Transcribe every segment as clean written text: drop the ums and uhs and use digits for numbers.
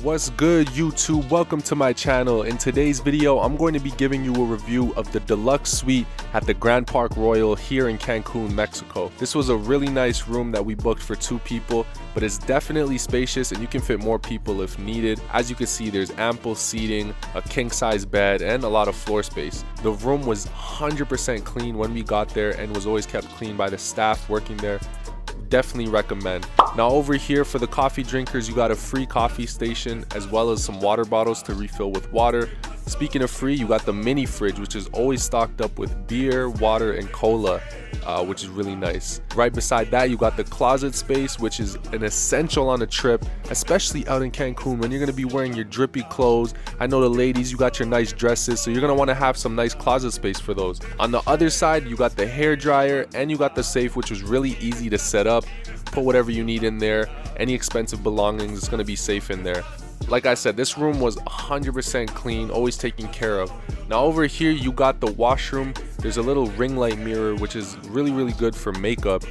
What's good, YouTube? Welcome to my channel. In today's video, I'm going to be giving you a review of the deluxe suite at the Grand Park Royal here in Cancun, Mexico. This was a really nice room that we booked for 2 people, but it's definitely spacious and you can fit more people if needed. As you can see, there's ample seating, a king-size bed, and a lot of floor space. The room was 100% clean when we got there and was always kept clean by the staff working there. Definitely recommend. Now over here for the coffee drinkers, you got a free coffee station as well as some water bottles to refill with water. Speaking of free, you got the mini fridge, which is always stocked up with beer, water, and cola, which is really nice. Right beside that, you got the closet space, which is an essential on a trip, especially out in Cancun when you're going to be wearing your drippy clothes. I know the ladies, you got your nice dresses, so you're going to want to have some nice closet space for those. On the other side, you got the hair dryer and you got the safe, which was really easy to set up. Put whatever you need in there. Any expensive belongings, it's going to be safe in there. Like I said, this room was 100% clean, always taken care of. Now over here, you got the washroom. There's a little ring light mirror, which is really good for makeup.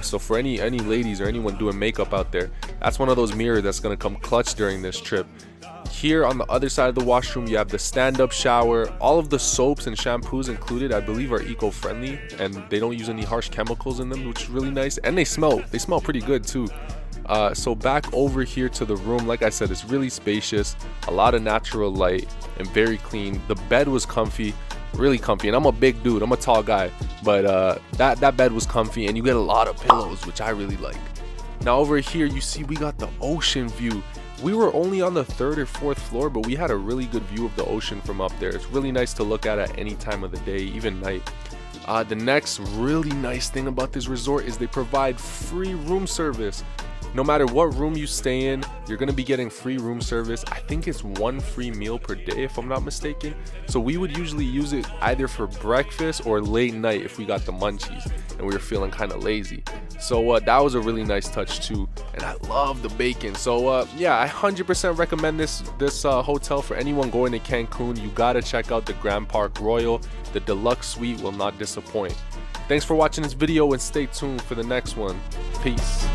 So for any ladies or anyone doing makeup out there, that's one of those mirrors that's going to come clutch during this trip. Here on the other side of the washroom, you have the stand-up shower. All of the soaps and shampoos included, I believe, are eco-friendly and they don't use any harsh chemicals in them, which is really nice. And they smell pretty good too. So back over here to the room, like I said, it's really spacious, a lot of natural light, and very clean. The bed was comfy, really comfy, and I'm a big dude, I'm a tall guy, but that bed was comfy, and you get a lot of pillows, which I really like. Now over here, you see we got the ocean view. We were only on the 3rd or 4th floor, but we had a really good view of the ocean from up there. It's really nice to look at any time of the day, even night. The next really nice thing about this resort is they provide free room service. No matter what room you stay in, you're going to be getting free room service. I think it's 1 free meal per day, if I'm not mistaken. So we would usually use it either for breakfast or late night if we got the munchies and we were feeling kind of lazy. So that was a really nice touch too, and I love the bacon. So yeah, I 100% recommend this hotel for anyone going to Cancun. You gotta check out the Grand Park Royal. The deluxe suite will not disappoint. Thanks for watching this video and stay tuned for the next one. Peace.